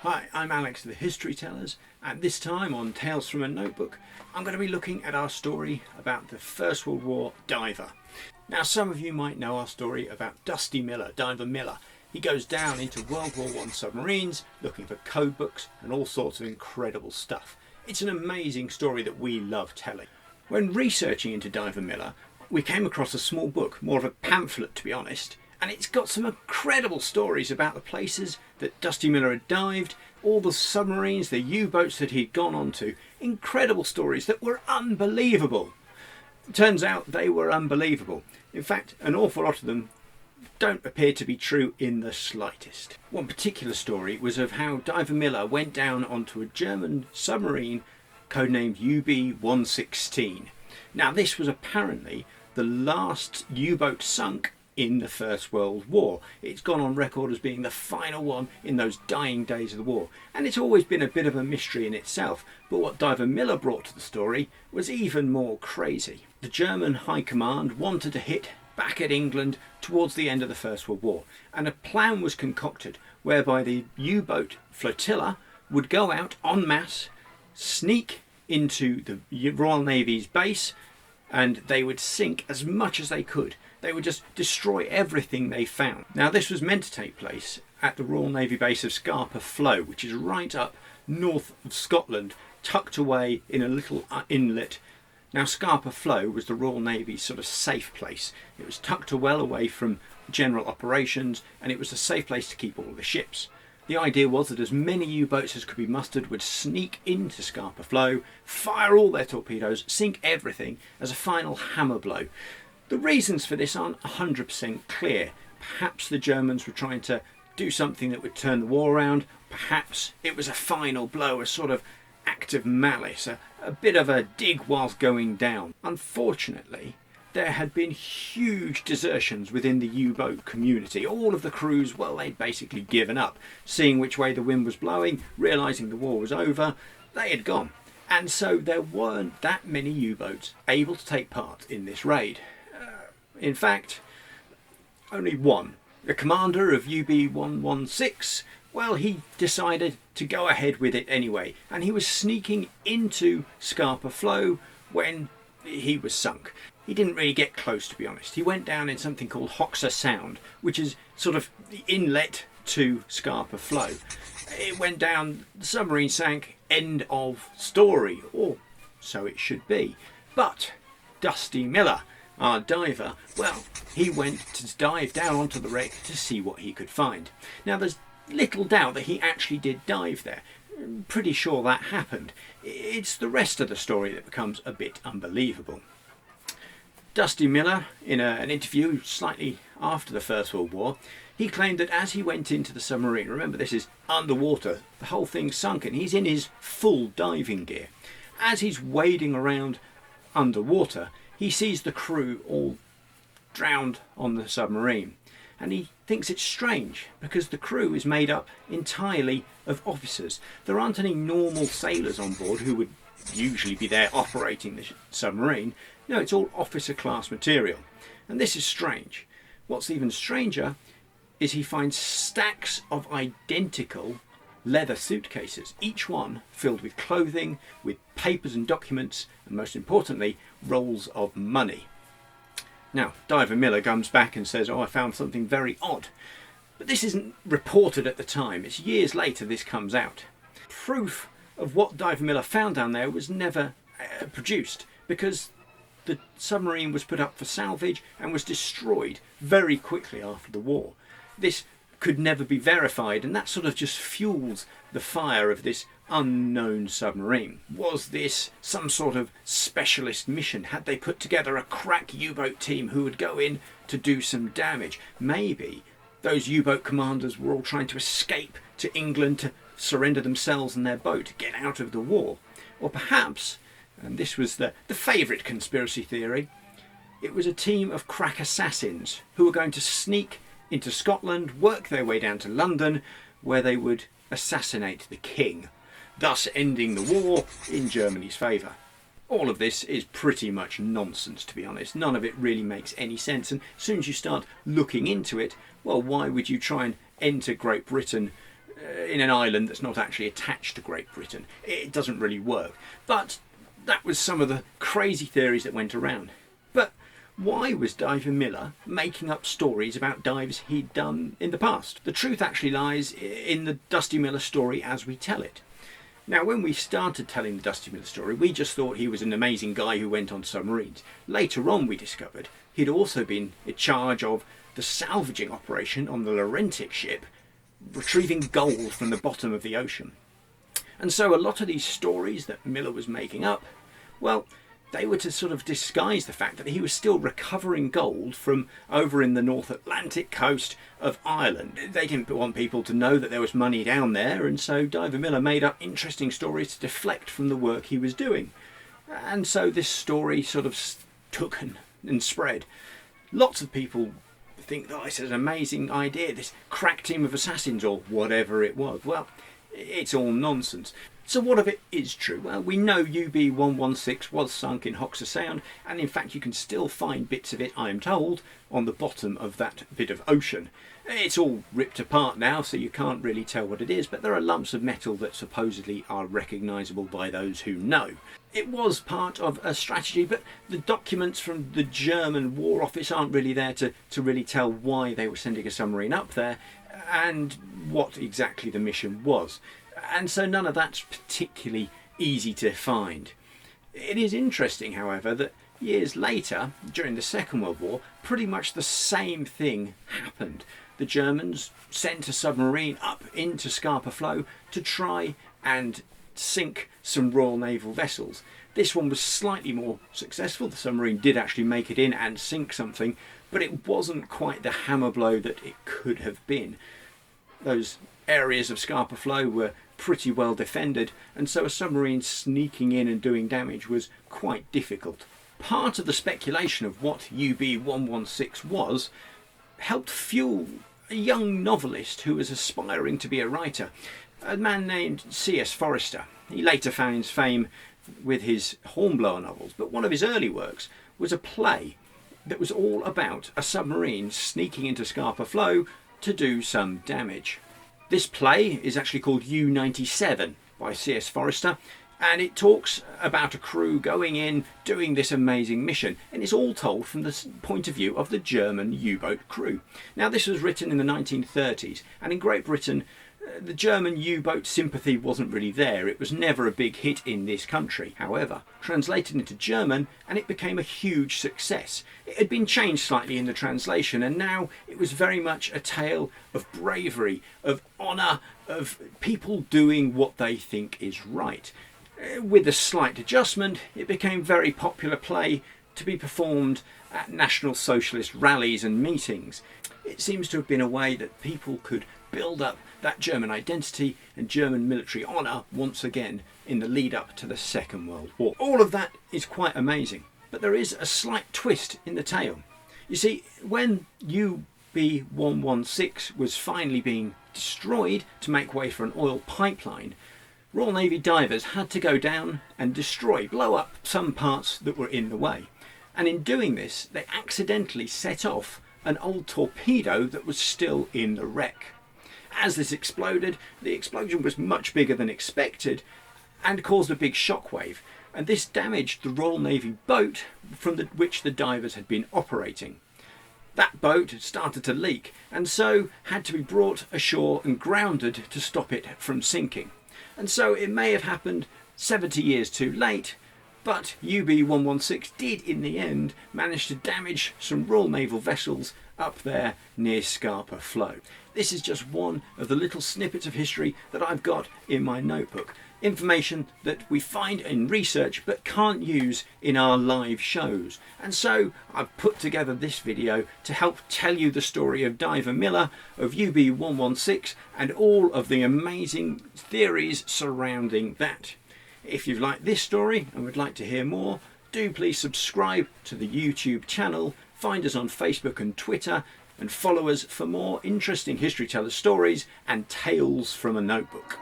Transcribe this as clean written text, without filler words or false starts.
Hi, I'm Alex the History Tellers, and this time on Tales from a Notebook I'm going to be looking at our story about the First World War diver. Now some of you might know our story about Dusty Miller, Diver Miller. He goes down into World War I submarines looking for code books and all sorts of incredible stuff. It's an amazing story that we love telling. When researching into Diver Miller, we came across a small book, more of a pamphlet to be honest, and it's got some incredible stories about the places that Dusty Miller had dived, all the submarines, the U-boats that he'd gone on to. Incredible stories that were unbelievable. Turns out they were unbelievable. In fact, an awful lot of them don't appear to be true in the slightest. One particular story was of how Diver Miller went down onto a German submarine codenamed UB116. Now this was apparently the last U-boat sunk in the First World War. It's gone on record as being the final one in those dying days of the war, and it's always been a bit of a mystery in itself, but what Diver Miller brought to the story was even more crazy. The German High Command wanted to hit back at England towards the end of the First World War, and a plan was concocted whereby the U-boat flotilla would go out en masse, sneak into the Royal Navy's base, and they would sink as much as they could. They would just destroy everything they found. Now this was meant to take place at the Royal Navy base of Scapa Flow, which is right up north of Scotland, tucked away in a little inlet. Now Scapa Flow was the Royal Navy's sort of safe place. It was tucked well away from general operations, and it was a safe place to keep all the ships. The idea was that as many U-boats as could be mustered would sneak into Scapa Flow, fire all their torpedoes, sink everything as a final hammer blow. The reasons for this aren't 100% clear. Perhaps the Germans were trying to do something that would turn the war around. Perhaps it was a final blow, a sort of act of malice, a bit of a dig whilst going down. Unfortunately, there had been huge desertions within the U-boat community. All of the crews, well, they'd basically given up. Seeing which way the wind was blowing, realising the war was over, they had gone. And so there weren't that many U-boats able to take part in this raid. In fact, only one. The commander of UB116, well, he decided to go ahead with it anyway, and he was sneaking into Scapa Flow when he was sunk. He didn't really get close, to be honest. He went down in something called Hoxha Sound, which is sort of the inlet to Scapa Flow. It went down, the submarine sank, end of story, or so it should be. But Dusty Miller, our diver, well, he went to dive down onto the wreck to see what he could find. Now there's little doubt that he actually did dive there. I'm pretty sure that happened. It's the rest of the story that becomes a bit unbelievable. Dusty Miller, in an interview slightly after the First World War, he claimed that as he went into the submarine, remember this is underwater, the whole thing's sunken, he's in his full diving gear. As he's wading around underwater, he sees the crew all drowned on the submarine, and he thinks it's strange because the crew is made up entirely of officers. There aren't any normal sailors on board who would usually be there operating the submarine. No, it's all officer class material, and this is strange. What's even stranger is he finds stacks of identical leather suitcases, each one filled with clothing, with papers and documents, and most importantly, rolls of money. Now, Diver Miller comes back and says, "Oh, I found something very odd." But this isn't reported at the time. It's years later this comes out. Proof of what Diver Miller found down there was never produced, because the submarine was put up for salvage and was destroyed very quickly after the war. This could never be verified, and that sort of just fuels the fire of this unknown submarine. Was this some sort of specialist mission? Had they put together a crack U-boat team who would go in to do some damage? Maybe those U-boat commanders were all trying to escape to England to surrender themselves and their boat, get out of the war. Or perhaps, and this was the favourite conspiracy theory, it was a team of crack assassins who were going to sneak into Scotland, work their way down to London, where they would assassinate the king, thus ending the war in Germany's favour. All of this is pretty much nonsense, to be honest. None of it really makes any sense, and as soon as you start looking into it, well, why would you try and enter Great Britain in an island that's not actually attached to Great Britain. It doesn't really work. But that was some of the crazy theories that went around. But why was Diver Miller making up stories about dives he'd done in the past? The truth actually lies in the Dusty Miller story as we tell it. Now, when we started telling the Dusty Miller story, we just thought he was an amazing guy who went on submarines. Later on, we discovered he'd also been in charge of the salvaging operation on the Laurentic ship, retrieving gold from the bottom of the ocean. And so a lot of these stories that Miller was making up, well, they were to sort of disguise the fact that he was still recovering gold from over in the North Atlantic coast of Ireland. They didn't want people to know that there was money down there, and so Diver Miller made up interesting stories to deflect from the work he was doing. And so this story sort of took and spread. Lots of people think that this is an amazing idea, this crack team of assassins or whatever it was. Well, it's all nonsense. So what of it is true? Well, we know UB116 was sunk in Hoxha Sound, and in fact you can still find bits of it, I am told, on the bottom of that bit of ocean. It's all ripped apart now, so you can't really tell what it is, but there are lumps of metal that supposedly are recognisable by those who know. It was part of a strategy, but the documents from the German War Office aren't really there to really tell why they were sending a submarine up there and what exactly the mission was. And so none of that's particularly easy to find. It is interesting, however, that years later, during the Second World War, pretty much the same thing happened. The Germans sent a submarine up into Scapa Flow to try and sink some Royal Naval vessels. This one was slightly more successful. The submarine did actually make it in and sink something, but it wasn't quite the hammer blow that it could have been. Those areas of Scapa Flow were pretty well defended, and so a submarine sneaking in and doing damage was quite difficult. Part of the speculation of what UB116 was helped fuel a young novelist who was aspiring to be a writer, a man named C.S. Forester. He later found his fame with his Hornblower novels, but one of his early works was a play that was all about a submarine sneaking into Scapa Flow to do some damage. This play is actually called U-97 by C.S. Forester, and it talks about a crew going in, doing this amazing mission, and it's all told from the point of view of the German U-boat crew. Now, this was written in the 1930s, and in Great Britain, the German U-boat sympathy wasn't really there. It was never a big hit in this country. However, translated into German, and it became a huge success. It had been changed slightly in the translation, and now it was very much a tale of bravery, of honour, of people doing what they think is right. With a slight adjustment, it became a very popular play to be performed at National Socialist rallies and meetings. It seems to have been a way that people could build up that German identity and German military honour once again in the lead up to the Second World War. All of that is quite amazing, but there is a slight twist in the tale. You see, when UB116 was finally being destroyed to make way for an oil pipeline, Royal Navy divers had to go down and blow up some parts that were in the way. And in doing this, they accidentally set off an old torpedo that was still in the wreck. As this exploded, the explosion was much bigger than expected and caused a big shockwave, and this damaged the Royal Navy boat from which the divers had been operating. That boat had started to leak and so had to be brought ashore and grounded to stop it from sinking. And so it may have happened 70 years too late, but UB116 did in the end manage to damage some Royal Naval vessels up there near Scapa Flow. This is just one of the little snippets of history that I've got in my notebook. Information that we find in research but can't use in our live shows. And so I've put together this video to help tell you the story of Diver Miller, of UB116, and all of the amazing theories surrounding that. If you've liked this story and would like to hear more, do please subscribe to the YouTube channel, find us on Facebook and Twitter, and follow us for more interesting History Teller stories and tales from a notebook.